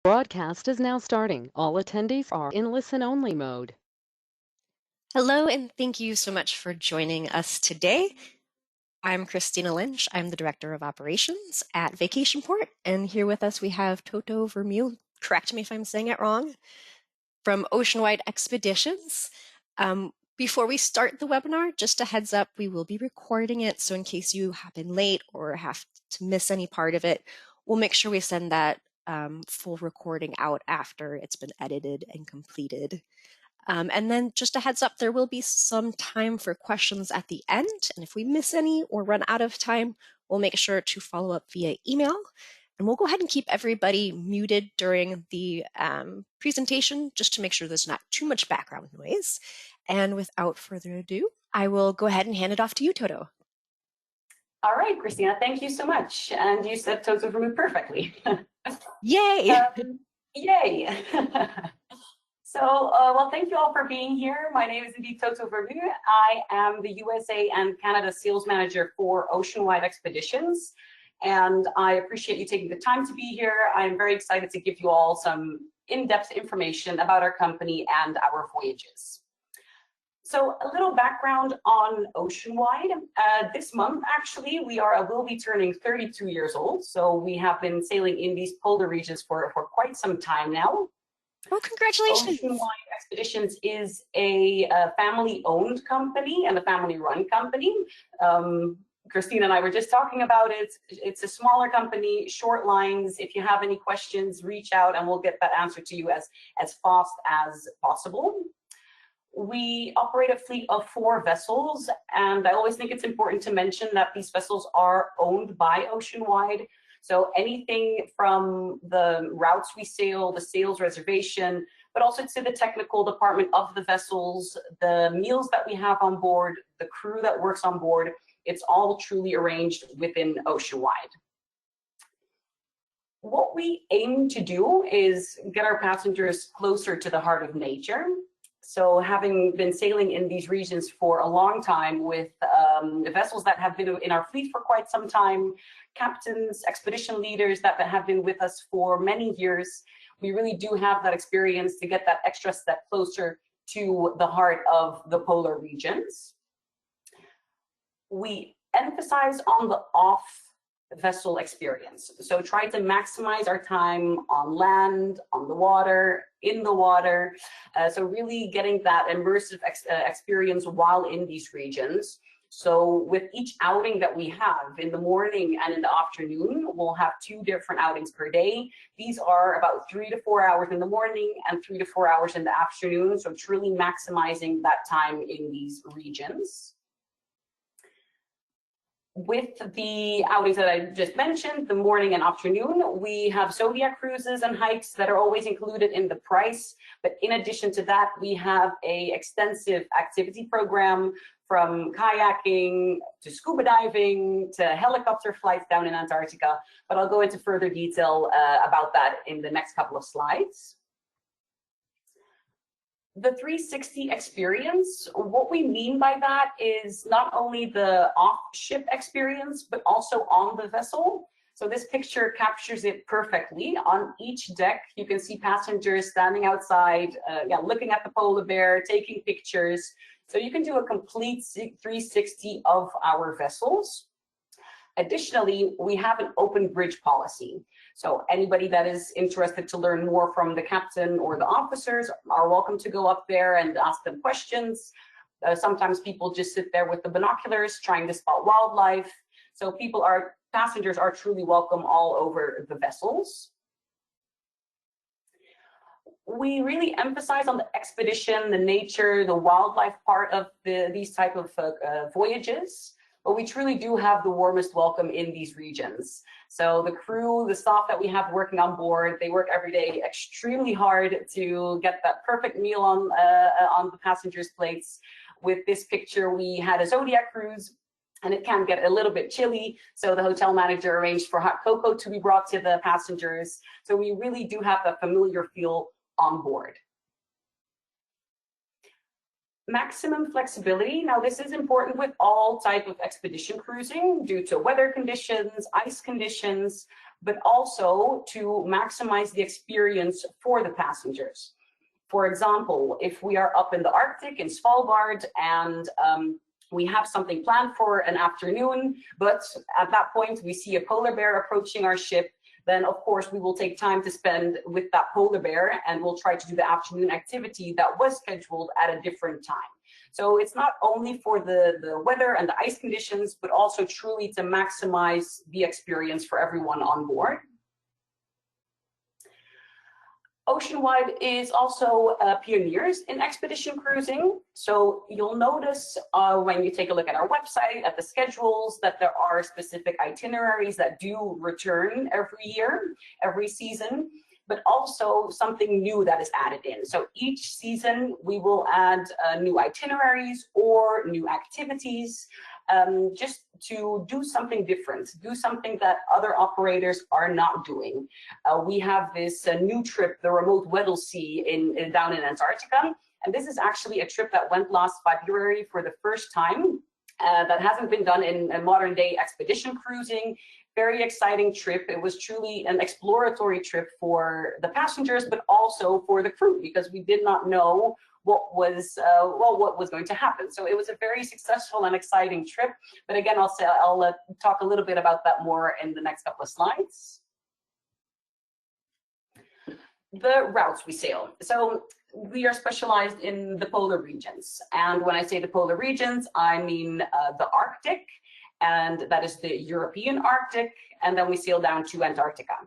Broadcast is now starting. All attendees are in listen-only mode. Hello, and thank you so much for joining us today. I'm Christina Lynch. I'm the Director of Operations at VacationPort, and here with us we have Toto Vermeule, correct me if I'm saying it wrong, from Oceanwide Expeditions. Before we start the webinar, just a heads up, we will be recording it, so in case you happen late or have to miss any part of it, we'll make sure we send that full recording out after it's been edited and completed. And then just a heads up, there will be some time for questions at the end. And if we miss any or run out of time, we'll make sure to follow up via email. And we'll go ahead and keep everybody muted during the presentation just to make sure there's not too much background noise. And without further ado, I will go ahead and hand it off to you, Toto. All right, Christina, thank you so much. And you said Toto Vermeule perfectly. Yay! Yay! So, well, thank you all for being here. My name is indeed Toto Vermeule. I am the USA and Canada Sales Manager for Oceanwide Expeditions. And I appreciate you taking the time to be here. I'm very excited to give you all some in-depth information about our company and our voyages. So a little background on Oceanwide. This month, actually, will be turning 32 years old. So we have been sailing in these polar regions for quite some time now. Oh, congratulations. Oceanwide Expeditions is a family-owned company and a family-run company. Christina and I were just talking about it. It's a smaller company, short lines. If you have any questions, reach out and we'll get that answer to you as fast as possible. We operate a fleet of 4 vessels, and I always think it's important to mention that these vessels are owned by Oceanwide. So anything from the routes we sail, the sales reservation, but also to the technical department of the vessels, the meals that we have on board, the crew that works on board, it's all truly arranged within Oceanwide. What we aim to do is get our passengers closer to the heart of nature. So having been sailing in these regions for a long time with vessels that have been in our fleet for quite some time, captains, expedition leaders that have been with us for many years, we really do have that experience to get that extra step closer to the heart of the polar regions. We emphasize on the off vessel experience. So try to maximize our time on land, on the water, in the water. So really getting that immersive experience while in these regions. So with each outing that we have in the morning and in the afternoon, we'll have 2 different outings per day. These are about 3 to 4 hours in the morning and 3 to 4 hours in the afternoon. So truly maximizing that time in these regions. With the outings that I just mentioned, the morning and afternoon, we have Zodiac cruises and hikes that are always included in the price. But in addition to that, we have an extensive activity program from kayaking to scuba diving to helicopter flights down in Antarctica. But I'll go into further detail about that in the next couple of slides. The 360 experience, what we mean by that is not only the off-ship experience, but also on the vessel. So this picture captures it perfectly. On each deck, you can see passengers standing outside, looking at the polar bear, taking pictures. So you can do a complete 360 of our vessels. Additionally, we have an open bridge policy. So anybody that is interested to learn more from the captain or the officers are welcome to go up there and ask them questions. Sometimes people just sit there with the binoculars trying to spot wildlife. So passengers are truly welcome all over the vessels. We really emphasize on the expedition, the nature, the wildlife part of these type of voyages. But we truly do have the warmest welcome in these regions. So the crew, the staff that we have working on board, they work every day extremely hard to get that perfect meal on the passengers' plates. With this picture, we had a Zodiac cruise, and it can get a little bit chilly. So the hotel manager arranged for hot cocoa to be brought to the passengers. So we really do have that familiar feel on board. Maximum flexibility. Now, this is important with all type of expedition cruising due to weather conditions, ice conditions. but also to maximize the experience for the passengers. For example, if we are up in the Arctic in Svalbard and we have something planned for an afternoon, but at that point we see a polar bear approaching our ship, then of course we will take time to spend with that polar bear and we'll try to do the afternoon activity that was scheduled at a different time. So it's not only for the weather and the ice conditions, but also truly to maximize the experience for everyone on board. Oceanwide is also pioneers in expedition cruising. So you'll notice when you take a look at our website, at the schedules, that there are specific itineraries that do return every year, every season, but also something new that is added in. So each season we will add new itineraries or new activities, just to do something different, do something that other operators are not doing. We have this new trip, the remote Weddell Sea down in Antarctica, and this is actually a trip that went last February for the first time. That hasn't been done in modern day expedition cruising. Very exciting trip. It was truly an exploratory trip for the passengers, but also for the crew, because we did not know what was going to happen. So it was a very successful and exciting trip. But again, I'll talk a little bit about that more in the next couple of slides. The routes we sail. So we are specialized in the polar regions. And when I say the polar regions, I mean the Arctic, and that is the European Arctic, and then we sail down to Antarctica.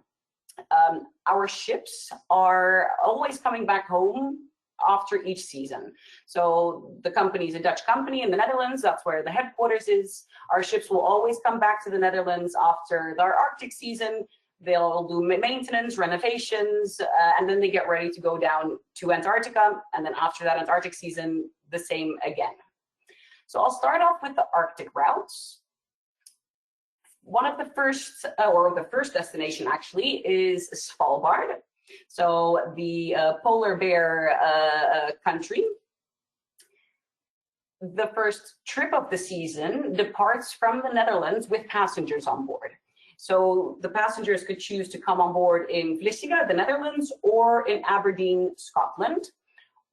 Our ships are always coming back home after each season. So the company is a Dutch company in the Netherlands. That's where the headquarters is. Our ships will always come back to the Netherlands after their Arctic season. They'll do maintenance, renovations, and then they get ready to go down to Antarctica. And then after that Antarctic season, the same again. So I'll start off with the Arctic routes. One of the first, or the first destination actually, is Svalbard. So the polar bear country. The first trip of the season departs from the Netherlands with passengers on board. So the passengers could choose to come on board in Vlissingen, the Netherlands, or in Aberdeen, Scotland.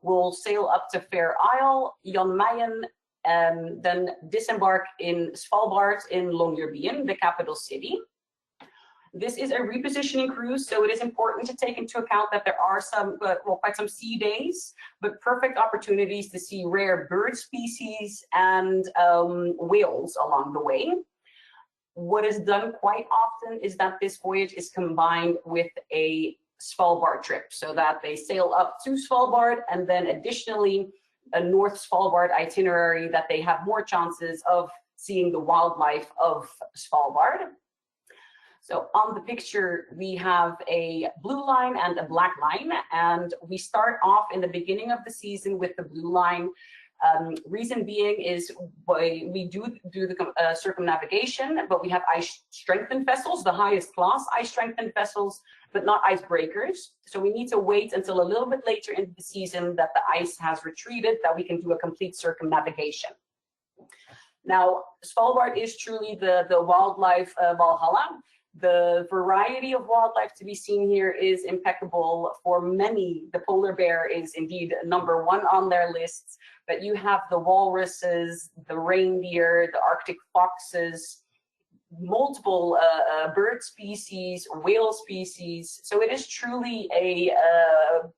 We'll sail up to Fair Isle, Jan Mayen, and then disembark in Svalbard in Longyearbyen, the capital city. This is a repositioning cruise, so it is important to take into account that there are some, quite some sea days, but perfect opportunities to see rare bird species and whales along the way. What is done quite often is that this voyage is combined with a Svalbard trip, so that they sail up to Svalbard and then additionally a North Svalbard itinerary, that they have more chances of seeing the wildlife of Svalbard. So on the picture, we have a blue line and a black line, and we start off in the beginning of the season with the blue line. Reason being is we do the circumnavigation, but we have ice strengthened vessels, the highest class ice strengthened vessels, but not icebreakers. So we need to wait until a little bit later in the season that the ice has retreated, that we can do a complete circumnavigation. Now, Svalbard is truly the wildlife Valhalla. The variety of wildlife to be seen here is impeccable. For many, the polar bear is indeed number one on their lists, but you have the walruses, the reindeer, the Arctic foxes, multiple bird species, whale species. So it is truly a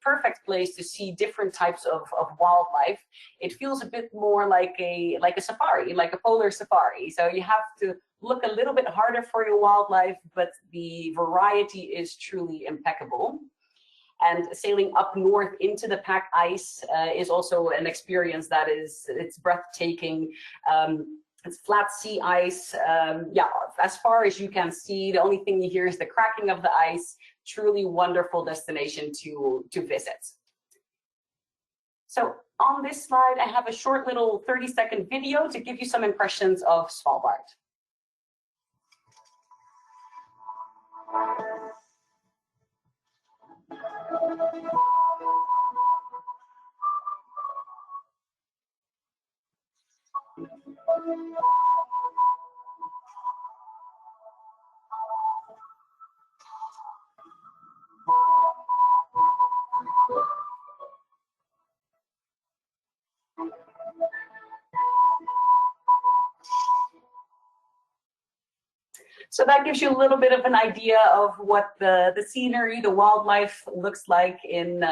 perfect place to see different types of wildlife. It feels a bit more like a safari, like a polar safari. So you have to look a little bit harder for your wildlife, but the variety is truly impeccable. And sailing up north into the pack ice is also an experience that it's breathtaking. It's flat sea ice. Yeah, as far as you can see, the only thing you hear is the cracking of the ice. Truly wonderful destination to visit. So on this slide, I have a short little 30-second video to give you some impressions of Svalbard. So that gives you a little bit of an idea of what the scenery, the wildlife looks like in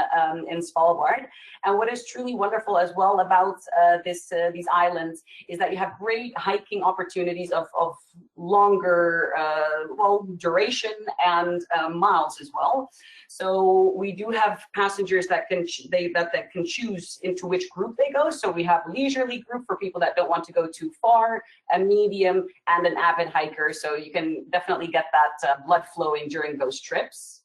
Svalbard. And what is truly wonderful as well about these islands is that you have great hiking opportunities of longer duration and miles as well. So we do have passengers that can choose into which group they go. So we have a leisurely group for people that don't want to go too far, a medium, and an avid hiker. So you can definitely get that blood flowing during those trips.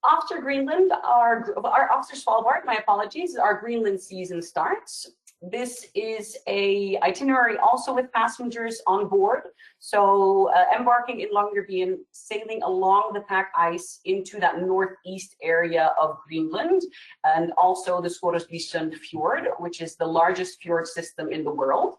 After Greenland, after Svalbard, my apologies, our Greenland season starts. This is a itinerary also with passengers on board. So embarking in Longyearbyen, sailing along the pack ice into that northeast area of Greenland, and also the Scoresbysund Fjord, which is the largest fjord system in the world.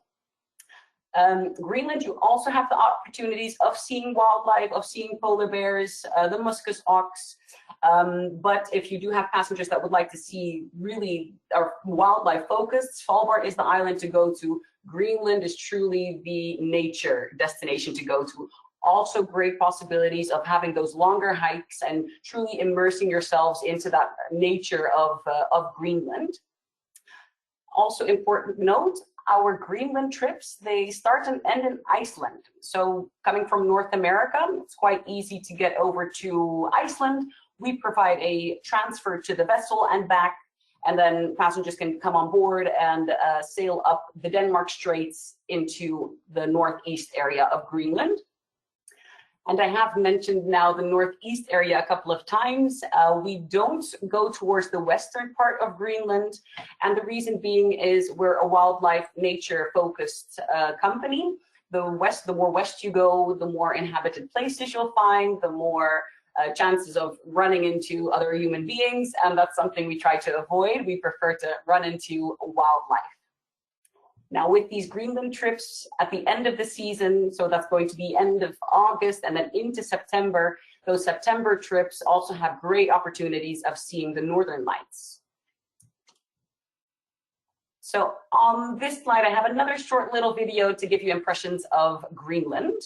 Greenland, you also have the opportunities of seeing wildlife, of seeing polar bears, the muscus ox. But if you do have passengers that would like to see really wildlife focused, Svalbard is the island to go to. Greenland is truly the nature destination to go to. Also great possibilities of having those longer hikes and truly immersing yourselves into that nature of Greenland. Also important note, our Greenland trips, they start and end in Iceland. So coming from North America, it's quite easy to get over to Iceland. We provide a transfer to the vessel and back, and then passengers can come on board and sail up the Denmark Straits into the northeast area of Greenland. And I have mentioned now the northeast area a couple of times. We don't go towards the western part of Greenland. And the reason being is we're a wildlife nature focused company. The more west you go, the more inhabited places you'll find, the more chances of running into other human beings. And that's something we try to avoid. We prefer to run into wildlife. Now with these Greenland trips at the end of the season, so that's going to be end of August and then into September, those September trips also have great opportunities of seeing the Northern Lights. So on this slide, I have another short little video to give you impressions of Greenland.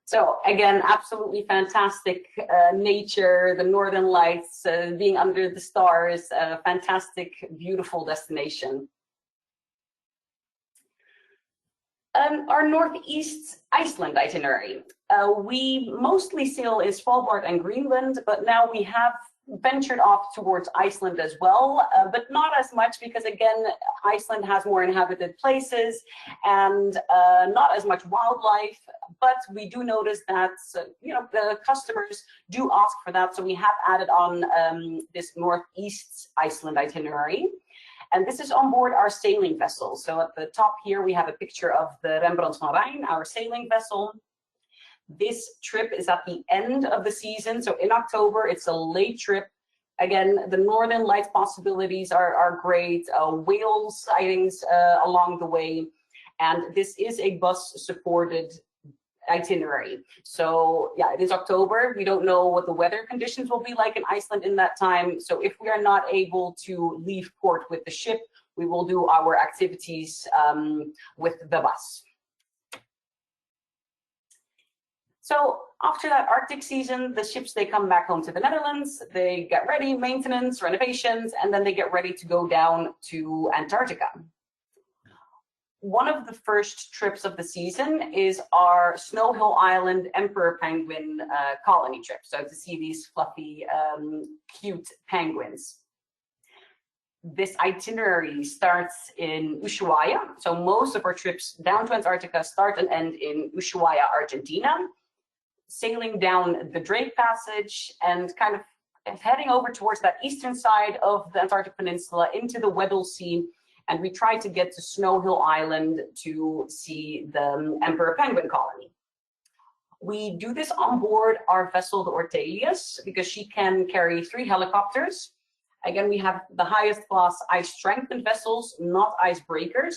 So again, absolutely fantastic nature, the Northern Lights, being under the stars, a fantastic, beautiful destination. Our Northeast Iceland itinerary. We mostly sail in Svalbard and Greenland, but now we have ventured off towards Iceland as well, but not as much because again, Iceland has more inhabited places and not as much wildlife, but we do notice that the customers do ask for that, so we have added on this Northeast Iceland itinerary. And this is on board our sailing vessel. So at the top here, we have a picture of the Rembrandt van Rijn, our sailing vessel. This trip is at the end of the season. So in October, it's a late trip. Again, the Northern Lights possibilities are great. Whale sightings along the way. And this is a bus supported itinerary. So yeah, it is October. We don't know what the weather conditions will be like in Iceland in that time. So if we are not able to leave port with the ship, we will do our activities with the bus. So after that Arctic season, the ships, they come back home to the Netherlands, they get ready, maintenance, renovations, and then they get ready to go down to Antarctica. One of the first trips of the season is our Snow Hill Island Emperor Penguin colony trip. So to see these fluffy, cute penguins. This itinerary starts in Ushuaia. So most of our trips down to Antarctica start and end in Ushuaia, Argentina. Sailing down the Drake Passage and kind of heading over towards that eastern side of the Antarctic Peninsula into the Weddell Sea. and we tried to get to Snow Hill Island to see the Emperor Penguin colony. We do this on board our vessel, the Ortelius, because she can carry 3 helicopters. Again, we have the highest class ice strengthened vessels, not icebreakers.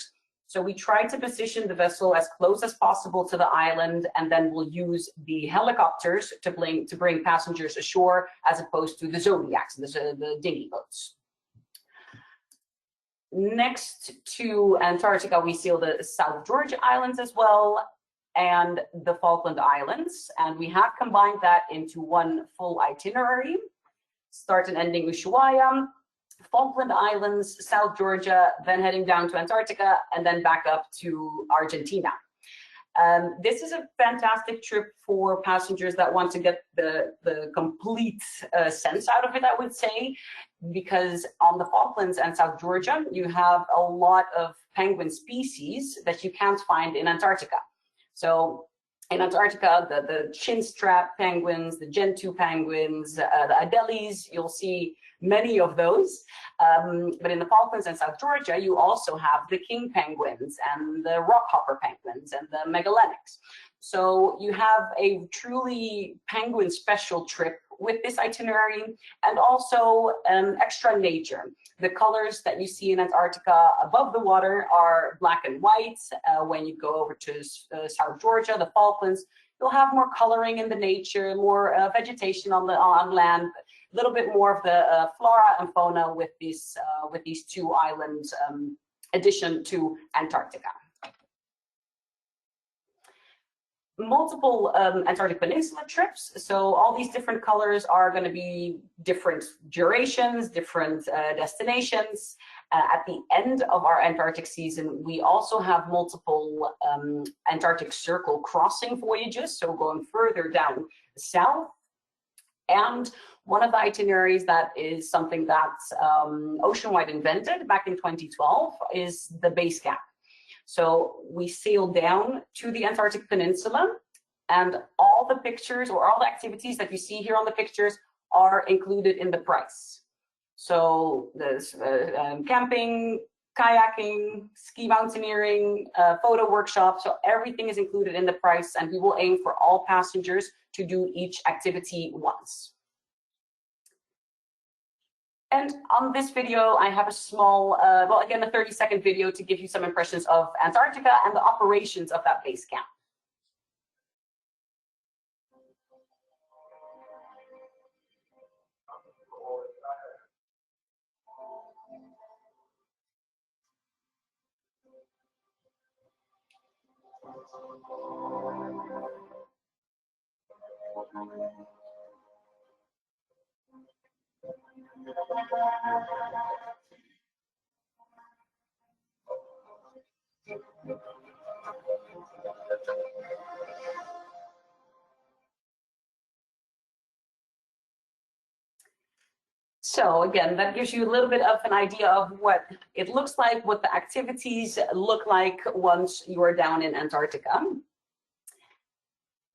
So we try to position the vessel as close as possible to the island, and then we'll use the helicopters to bring passengers ashore, as opposed to the Zodiacs, the dinghy boats. Next to Antarctica, we sail the South Georgia Islands as well, and the Falkland Islands. And we have combined that into one full itinerary, start and ending Ushuaia, Falkland Islands, South Georgia, then heading down to Antarctica, and then back up to Argentina. This is a fantastic trip for passengers that want to get the complete sense out of it, I would say, because on the Falklands and South Georgia, you have a lot of penguin species that you can't find in Antarctica. So in Antarctica, the chinstrap penguins, the gentoo penguins, the Adelies, you'll see many of those. But in the Falklands and South Georgia, you also have the king penguins and the rockhopper penguins and the Megalenics. So you have a truly penguin special trip with this itinerary, and also extra nature. The colors that you see in Antarctica above the water are black and white. When you go over to South Georgia, the Falklands, you'll have more coloring in the nature, more vegetation on land, a little bit more of the flora and fauna with these 2 islands addition to Antarctica. Multiple Antarctic Peninsula trips. So all these different colors are going to be different durations, different destinations. At the end of our Antarctic season, we also have multiple Antarctic Circle crossing voyages, so going further down south. And one of the itineraries that is something that Oceanwide invented back in 2012 is the base camp. So we sail down to the Antarctic Peninsula, and all the pictures or all the activities that you see here on the pictures are included in the price. So there's camping, kayaking, ski mountaineering, photo workshops, so everything is included in the price, and we will aim for all passengers to do each activity once. And on this video, I have a small, well, again, a 30-second video to give you some impressions of Antarctica and the operations of that base camp. So again, that gives you a little bit of an idea of what it looks like, what the activities look like once you are down in Antarctica.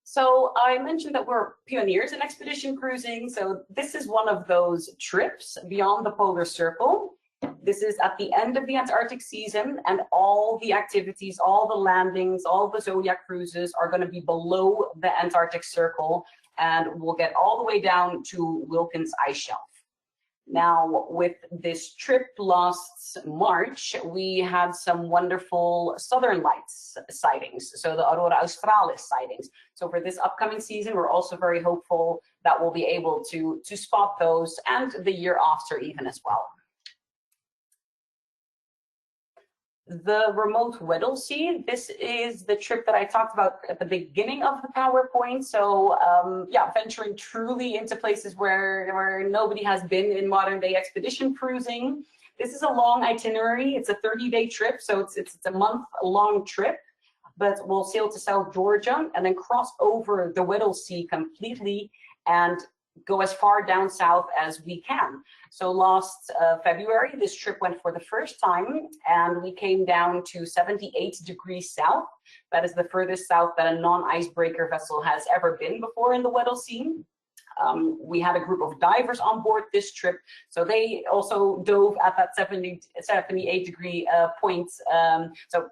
So I mentioned that we're pioneers in expedition cruising. So this is one of those trips beyond the polar circle. This is at the end of the Antarctic season, and all the activities, all the landings, all the Zodiac cruises are going to be below the Antarctic Circle, and we'll get all the way down to Wilkins Ice Shelf. Now, with this trip last March, we had some wonderful Southern Lights sightings, so the Aurora Australis sightings. So for this upcoming season, we're also very hopeful that we'll be able to spot those, and the year after even as well. The remote Weddell Sea, this is the trip that I talked about at the beginning of the PowerPoint. So yeah, venturing truly into places where nobody has been in modern day expedition cruising. This is a long itinerary. It's a 30-day trip, so it's a month-long trip. But we'll sail to South Georgia and then cross over the Weddell Sea completely and go as far down south as we can. So last February, this trip went for the first time, and we came down to 78 degrees south. That is the furthest south that a non-icebreaker vessel has ever been before in the Weddell Sea. We had a group of divers on board this trip, so they also dove at that 78-degree point. So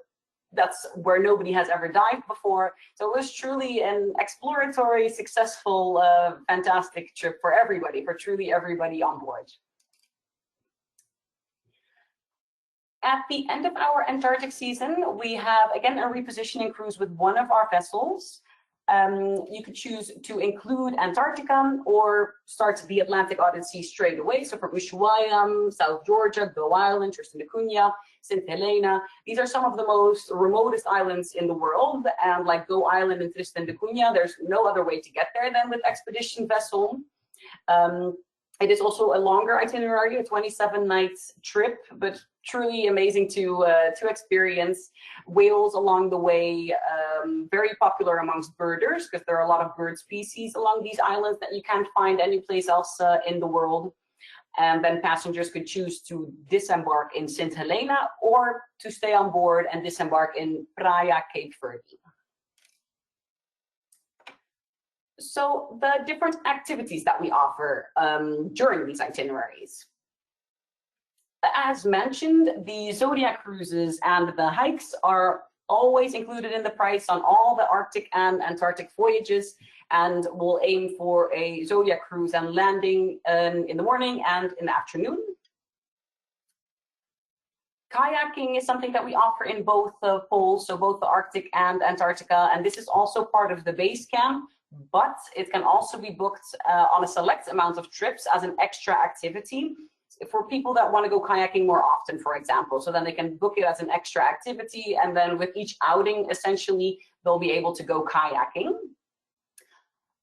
that's where nobody has ever dived before. So it was truly an exploratory, successful, fantastic trip for everybody, for truly everybody on board. At the end of our Antarctic season, we have, again, a repositioning cruise with one of our vessels. You could choose to include Antarctica or start the Atlantic Odyssey straight away. So from Ushuaia, South Georgia, Go Island, Tristan da Cunha, St. Helena. These are some of the most remotest islands in the world. And like Go Island and Tristan da Cunha, there's no other way to get there than with expedition vessel. It is also a longer itinerary, a 27-night trip, but truly amazing to experience. Whales along the way, very popular amongst birders because there are a lot of bird species along these islands that you can't find anyplace else in the world. And then passengers could choose to disembark in St. Helena or to stay on board and disembark in Praia, Cape Verde. So the different activities that we offer during these itineraries. As mentioned, the Zodiac cruises and the hikes are always included in the price on all the Arctic and Antarctic voyages, and we'll aim for a Zodiac cruise and landing in the morning and in the afternoon. Kayaking is something that we offer in both poles, so both the Arctic and Antarctica, and this is also part of the base camp, but it can also be booked on a select amount of trips as an extra activity for people that want to go kayaking more often, for example. So then they can book it as an extra activity, and then with each outing, essentially, they'll be able to go kayaking.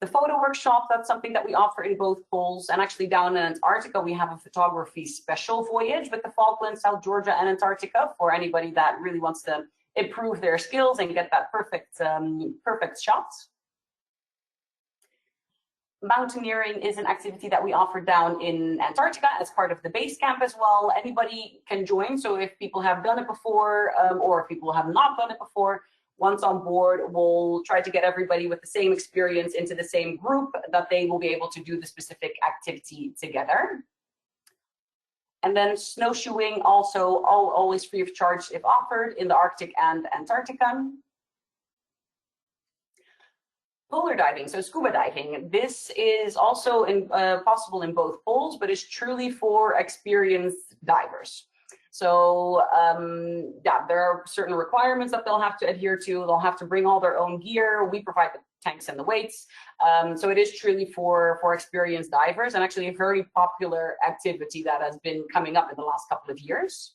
The photo workshop, that's something that we offer in both poles, and actually down in Antarctica, we have a photography special voyage with the Falklands, South Georgia, and Antarctica for anybody that really wants to improve their skills and get that perfect shot. Mountaineering is an activity that we offer down in Antarctica as part of the base camp as well. Anybody can join, so if people have done it before or if people have not done it before, once on board, we'll try to get everybody with the same experience into the same group that they will be able to do the specific activity together. And then snowshoeing, also always free of charge if offered in the Arctic and Antarctica. Polar diving, so scuba diving. This is also possible in both poles, but is truly for experienced divers. So yeah, there are certain requirements that they'll have to adhere to. They'll have to bring all their own gear. We provide the tanks and the weights. So it is truly for experienced divers, and actually a very popular activity that has been coming up in the last couple of years.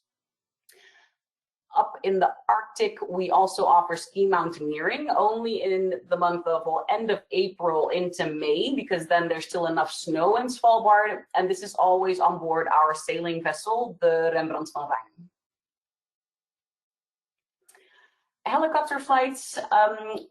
Up in the Arctic, we also offer ski mountaineering only in the month of, well, end of April into May, because then there's still enough snow in Svalbard, and this is always on board our sailing vessel, the Rembrandt van Rijn. Helicopter flights,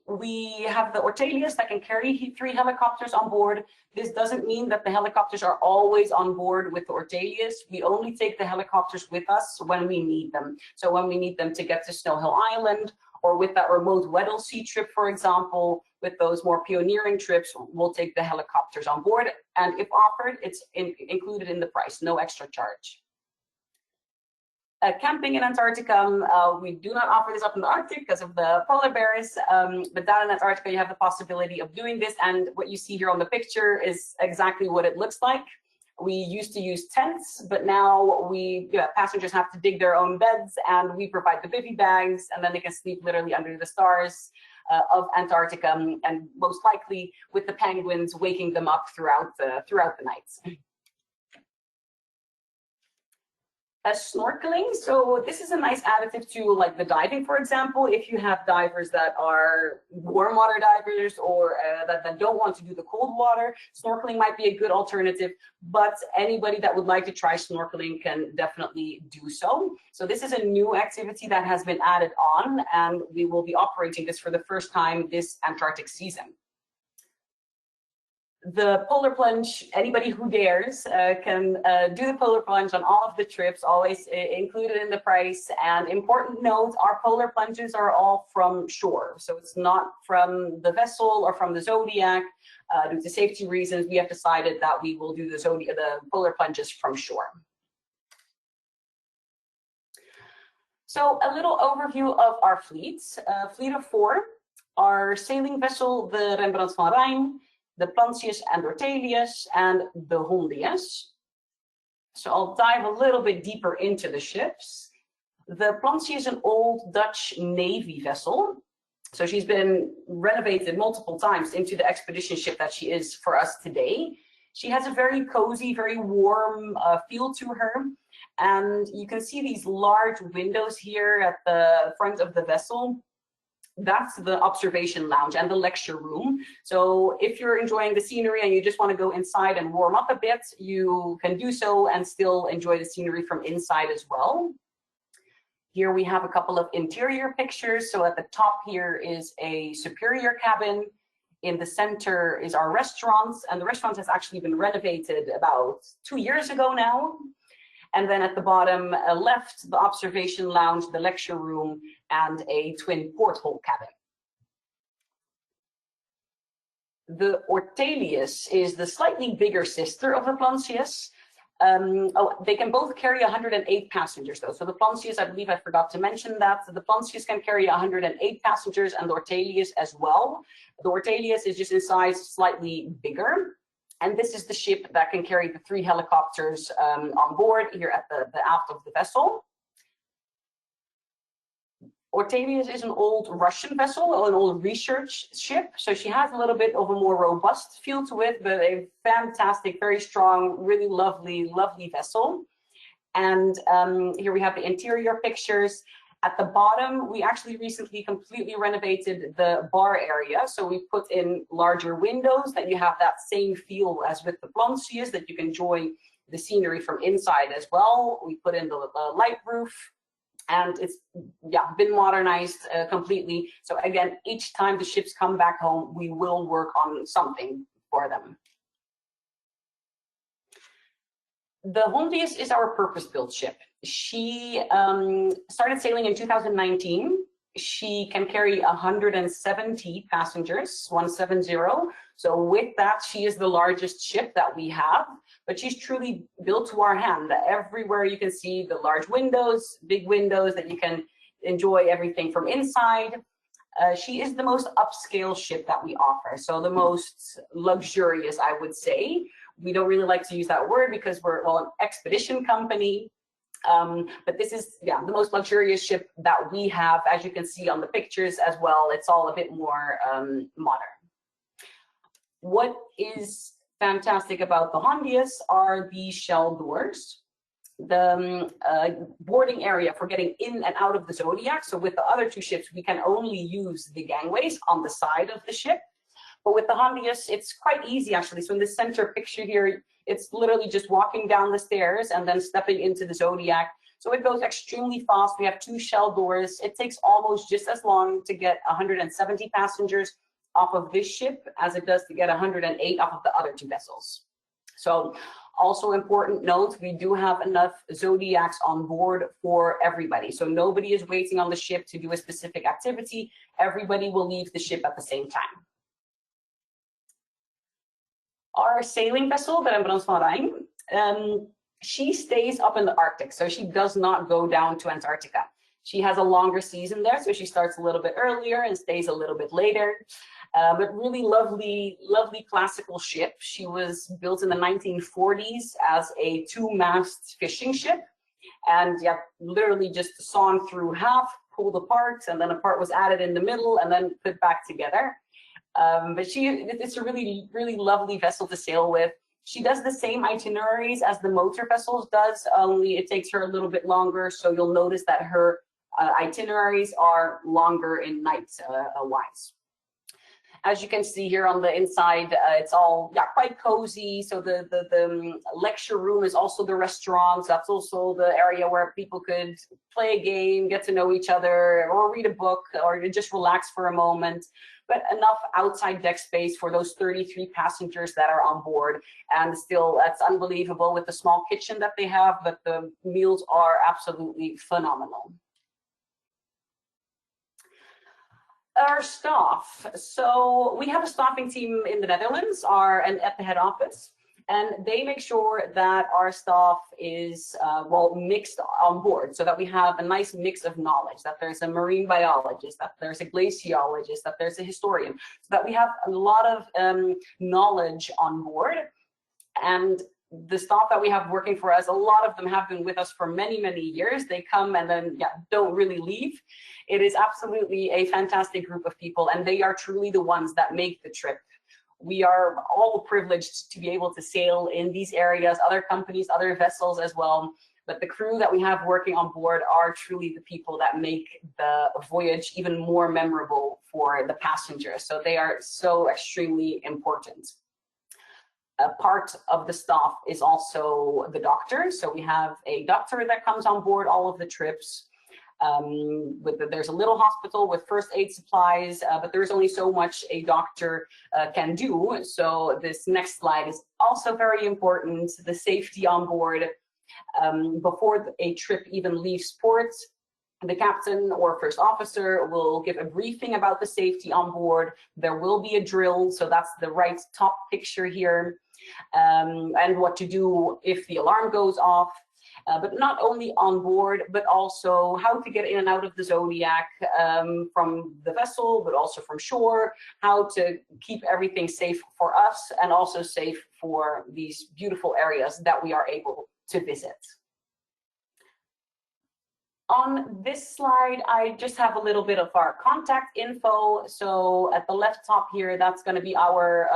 we have the Ortelius that can carry 3 helicopters on board. This doesn't mean that the helicopters are always on board with the Ortelius. We only take the helicopters with us when we need them. So when we need them to get to Snow Hill Island, or with that remote Weddell Sea trip, for example, with those more pioneering trips, we'll take the helicopters on board. And if offered, it's included in the price, no extra charge. Camping in Antarctica, we do not offer this up in the Arctic because of the polar bears, but down in Antarctica you have the possibility of doing this, and what you see here on the picture is exactly what it looks like. We used to use tents, but now passengers have to dig their own beds, and we provide the bivy bags, and then they can sleep literally under the stars of Antarctica, and most likely with the penguins waking them up throughout the nights. Snorkeling, so this is a nice additive to like the diving, for example. If you have divers that are warm water divers or that don't want to do the cold water, snorkeling might be a good alternative, but anybody that would like to try snorkeling can definitely do so. So this is a new activity that has been added on, and we will be operating this for the first time this Antarctic season. The polar plunge, anybody who dares can do the polar plunge on all of the trips, always included in the price. And important note, our polar plunges are all from shore. So it's not from the vessel or from the Zodiac. Due to safety reasons, we have decided that we will do the polar plunges from shore. So a little overview of our fleets. Fleet of 4, our sailing vessel, the Rembrandt van Rijn, the Plantius and Ortelius, and the Hondius. So I'll dive a little bit deeper into the ships. The Plantius is an old Dutch Navy vessel. So she's been renovated multiple times into the expedition ship that she is for us today. She has a very cozy, very warm feel to her. And you can see these large windows here at the front of the vessel. That's the observation lounge and the lecture room. So if you're enjoying the scenery and you just want to go inside and warm up a bit, you can do so and still enjoy the scenery from inside as well. Here we have a couple of interior pictures. So at the top here is a superior cabin. In the center is our restaurant, and the restaurant has actually been renovated about 2 years ago now. And then at the bottom left, the observation lounge, the lecture room, and a twin porthole cabin. The Ortelius is the slightly bigger sister of the Plantius. They can both carry 108 passengers though. So the Plantius, I believe I forgot to mention that. The Plantius can carry 108 passengers and the Ortelius as well. The Ortelius is just in size slightly bigger. And this is the ship that can carry the 3 helicopters on board here at the aft of the vessel. Ortelius is an old Russian vessel, an old research ship. So she has a little bit of a more robust feel to it, but a fantastic, very strong, really lovely, lovely vessel. And here we have the interior pictures. At the bottom, we actually recently completely renovated the bar area. So we put in larger windows that you have that same feel as with the Plantius, that you can enjoy the scenery from inside as well. We put in the light roof, and it's been modernized completely. So again, each time the ships come back home, we will work on something for them. The Hondius is our purpose-built ship. She started sailing in 2019. She can carry 170 passengers, 170. So with that, she is the largest ship that we have, but she's truly built to our hand. Everywhere you can see the large windows, big windows that you can enjoy everything from inside. She is the most upscale ship that we offer. So the most luxurious, I would say. We don't really like to use that word because we're an expedition company. But this is the most luxurious ship that we have, as you can see on the pictures as well. It's all a bit more modern. What is fantastic about the Hondius are the shell doors. The boarding area for getting in and out of the Zodiac. So with the other 2 ships, we can only use the gangways on the side of the ship. But with the Hondius, it's quite easy actually. So in the center picture here, it's literally just walking down the stairs and then stepping into the Zodiac. So it goes extremely fast. We have 2 shell doors. It takes almost just as long to get 170 passengers off of this ship as it does to get 108 off of the other 2 vessels. So also important note, we do have enough Zodiacs on board for everybody. So nobody is waiting on the ship to do a specific activity. Everybody will leave the ship at the same time. Our sailing vessel, the Rembrandt van Rijn, she stays up in the Arctic, so she does not go down to Antarctica. She has a longer season there, so she starts a little bit earlier and stays a little bit later. But really lovely, lovely classical ship. She was built in the 1940s as a 2-mast fishing ship, and literally just sawn through half, pulled apart, and then a part was added in the middle and then put back together. But it's a really, really lovely vessel to sail with. She does the same itineraries as the motor vessels does, only it takes her a little bit longer. So you'll notice that her itineraries are longer in night-wise. As you can see here on the inside, it's all quite cozy. So the lecture room is also the restaurant. That's also the area where people could play a game, get to know each other, or read a book, or just relax for a moment. But enough outside deck space for those 33 passengers that are on board. And still, that's unbelievable with the small kitchen that they have, but the meals are absolutely phenomenal. Our staff. So we have a staffing team in the Netherlands, and at the head office, and they make sure that our staff is well mixed on board, so that we have a nice mix of knowledge. That there's a marine biologist, that there's a glaciologist, that there's a historian, so that we have a lot of knowledge on board. And the staff that we have working for us, a lot of them have been with us for many, many years. They come and then don't really leave. It is absolutely a fantastic group of people, and they are truly the ones that make the trip. We are all privileged to be able to sail in these areas, other companies, other vessels as well. But the crew that we have working on board are truly the people that make the voyage even more memorable for the passengers. So they are so extremely important. A part of the staff is also the doctor. So we have a doctor that comes on board all of the trips. There's a little hospital with first aid supplies, but there's only so much a doctor can do. So this next slide is also very important, the safety on board. Before a trip even leaves port, the captain or first officer will give a briefing about the safety on board. There will be a drill, so that's the right top picture here, and what to do if the alarm goes off. But not only on board, but also how to get in and out of the Zodiac from the vessel, but also from shore, how to keep everything safe for us and also safe for these beautiful areas that we are able to visit. On this slide, I just have a little bit of our contact info. So at the left top here, that's going to be our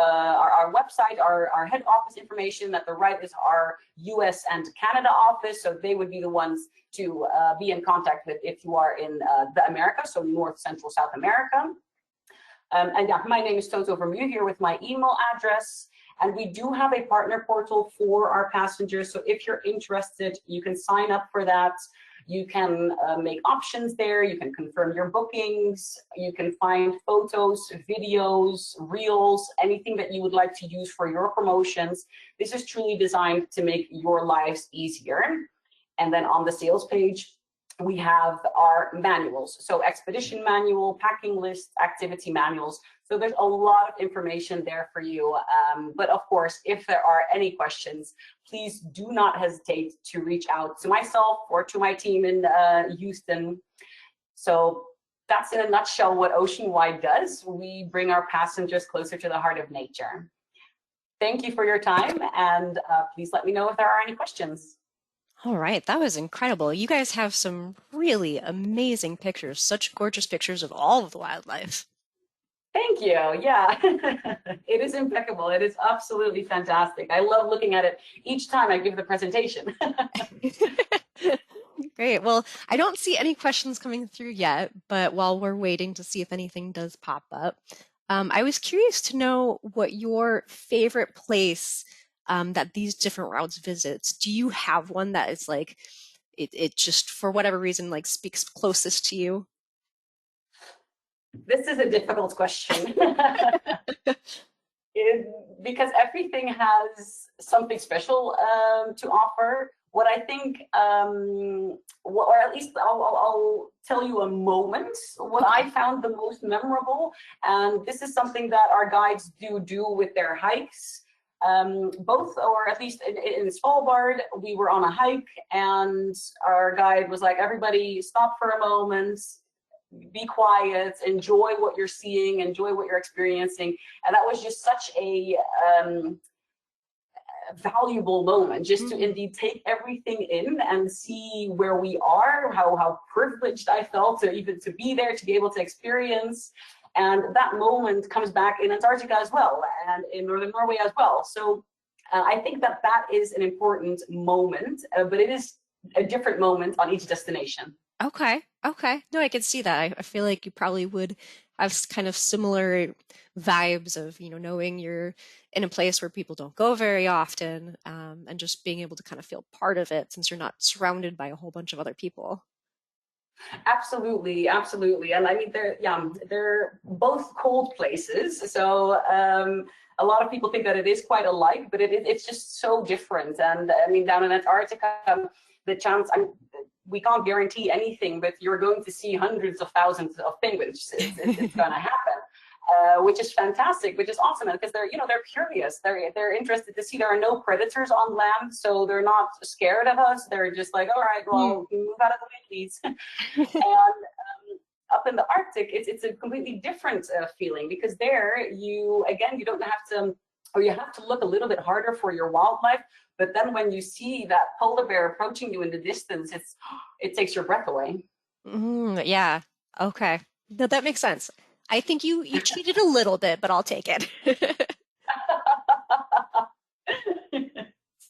website, our head office information. At the right is our US and Canada office. So they would be the ones to be in contact with if you are in the America, so North, Central, South America. And yeah, my name is Toto Vermeer here with my email address. And we do have a partner portal for our passengers. So if you're interested, you can sign up for that. You can make options there, you can confirm your bookings, you can find photos, videos, reels, anything that you would like to use for your promotions. This is truly designed to make your lives easier. And then on the sales page, we have our manuals. So expedition manual, packing list, activity manuals. So there's a lot of information there for you. But of course, if there are any questions, please do not hesitate to reach out to myself or to my team in Houston. So that's in a nutshell what Oceanwide does. We bring our passengers closer to the heart of nature. Thank you for your time, and please let me know if there are any questions. All right, that was incredible. You guys have some really amazing pictures, such gorgeous pictures of all of the wildlife. Thank you. Yeah, it is impeccable. It is absolutely fantastic. I love looking at it each time I give the presentation. Great. Well, I don't see any questions coming through yet, but while we're waiting to see if anything does pop up, I was curious to know what your favorite place that these different routes visits. Do you have one that is like, it just, for whatever reason, like speaks closest to you? This is a difficult question. Because everything has something special to offer. What I think, or at least I'll tell you a moment, what I found the most memorable, and this is something that our guides do with their hikes. Both, or at least in Svalbard, we were on a hike and our guide was like, everybody stop for a moment, be quiet, enjoy what you're seeing, enjoy what you're experiencing. And that was just such a valuable moment, just to indeed take everything in and see where we are, how privileged I felt to even to be there, to be able to experience. And that moment comes back in Antarctica as well, and in Northern Norway as well. So I think that that is an important moment, but it is a different moment on each destination. Okay. Okay. No, I can see that. I feel like you probably would have kind of similar vibes of, knowing you're in a place where people don't go very often, and just being able to kind of feel part of it since you're not surrounded by a whole bunch of other people. Absolutely, absolutely. And I mean, they're both cold places. So a lot of people think that it is quite alike, but it's just so different. And I mean, down in Antarctica, we can't guarantee anything, but you're going to see hundreds of thousands of penguins. It's going to happen. Which is fantastic, which is awesome, because they're curious. They're interested to see there are no predators on land, so they're not scared of us. They're just like, all right, well, move out of the way, please. And up in the Arctic, it's a completely different feeling, because there you don't have to, or you have to look a little bit harder for your wildlife. But then when you see that polar bear approaching you in the distance, it takes your breath away. Yeah. Okay. No, that makes sense. I think you cheated a little bit, but I'll take it.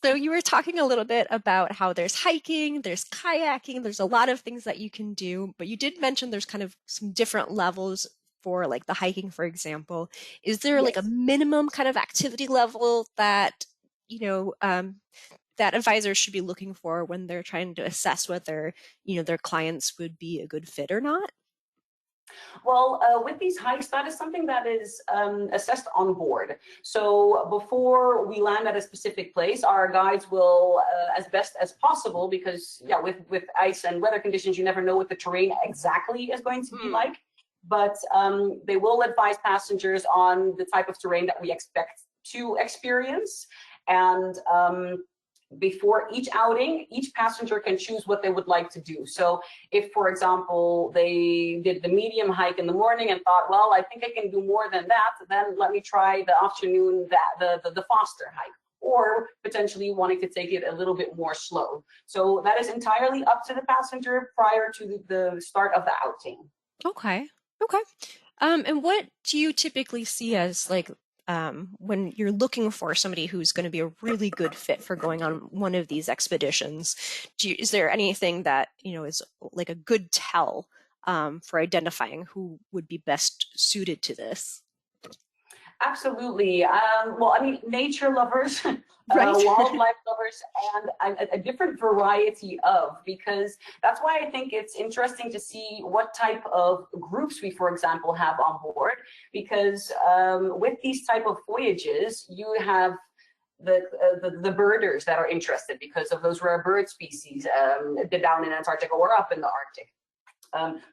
So you were talking a little bit about how there's hiking, there's kayaking, there's a lot of things that you can do, but you did mention there's kind of some different levels for like the hiking, for example. Is there like a Yes. minimum kind of activity level that, that advisors should be looking for when they're trying to assess whether, their clients would be a good fit or not? Well, with these hikes, that is something that is assessed on board. So before we land at a specific place, our guides will, as best as possible, because with ice and weather conditions, you never know what the terrain exactly is going to be like. But they will advise passengers on the type of terrain that we expect to experience. And before each outing, each passenger can choose what they would like to do. So if, for example, they did the medium hike in the morning and thought, well, I think I can do more than that, then let me try the afternoon, the faster hike, or potentially wanting to take it a little bit more slow. So that is entirely up to the passenger prior to the start of the outing. Okay. Okay. And what do you typically see as like when you're looking for somebody who's going to be a really good fit for going on one of these expeditions? Is there anything that, is like a good tell for identifying who would be best suited to this? Absolutely. Well, I mean, nature lovers, Right. wildlife lovers, and a different variety of, because that's why I think it's interesting to see what type of groups we, for example, have on board, because with these type of voyages, you have the birders that are interested because of those rare bird species down in Antarctica or up in the Arctic.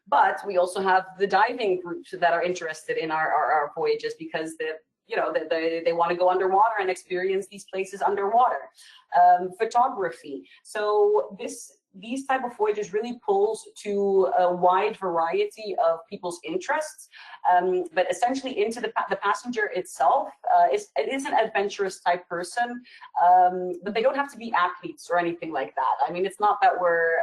But we also have the diving groups that are interested in our voyages, because they want to go underwater and experience these places underwater. Photography. So these type of voyages really pulls to a wide variety of people's interests, but essentially into the passenger itself it is an adventurous type person, but they don't have to be athletes or anything like that. I mean, it's not that we're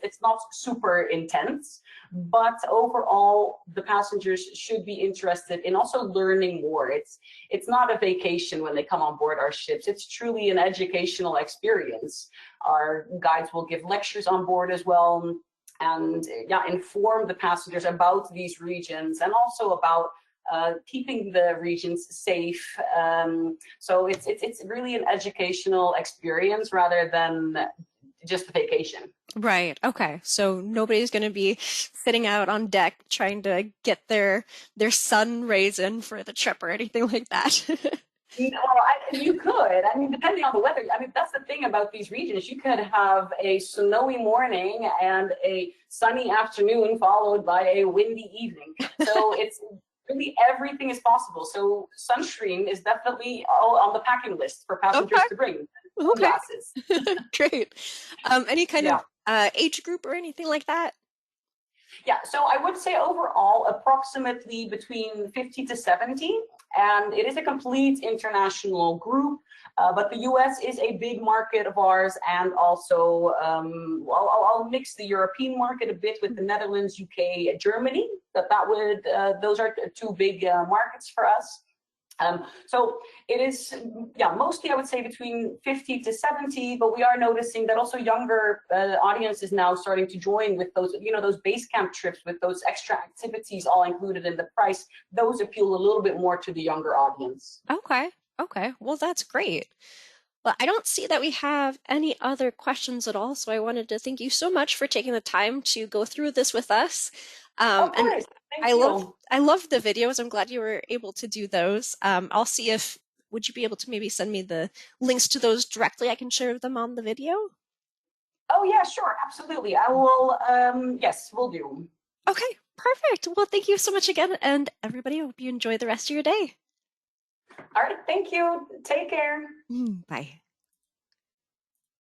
it's not super intense, but overall the passengers should be interested in also learning more. It's not a vacation when they come on board our ships. It's truly an educational experience. Our guides will give lectures on board as well, and inform the passengers about these regions, and also about keeping the regions safe. So it's really an educational experience rather than just a vacation. Right. Okay. So nobody's going to be sitting out on deck trying to get their sun rays in for the trip or anything like that. You could. I mean, depending on the weather. I mean, that's the thing about these regions. You could have a snowy morning and a sunny afternoon followed by a windy evening. So it's really everything is possible. So sunscreen is definitely all on the packing list for passengers to bring. Okay. Glasses. Great. Any kind of age group or anything like that? Yeah, so I would say overall approximately between 50 to 70, and it is a complete international group, but the US is a big market of ours, and also I'll mix the European market a bit with the Netherlands, UK, Germany. Those are two big markets for us. So it is, mostly I would say between 50 to 70, but we are noticing that also younger audiences now starting to join with those, those base camp trips with those extra activities all included in the price. Those appeal a little bit more to the younger audience. Okay. Okay. Well, that's great. Well, I don't see that we have any other questions at all, so I wanted to thank you so much for taking the time to go through this with us. Of course. Thank you. I love the videos. I'm glad you were able to do those. I'll see if would you be able to maybe send me the links to those directly? I can share them on the video. Oh yeah, sure, absolutely. I will, yes, we'll do. Okay, perfect. Well, thank you so much again, and everybody, I hope you enjoy the rest of your day. All right, thank you. Take care. Bye.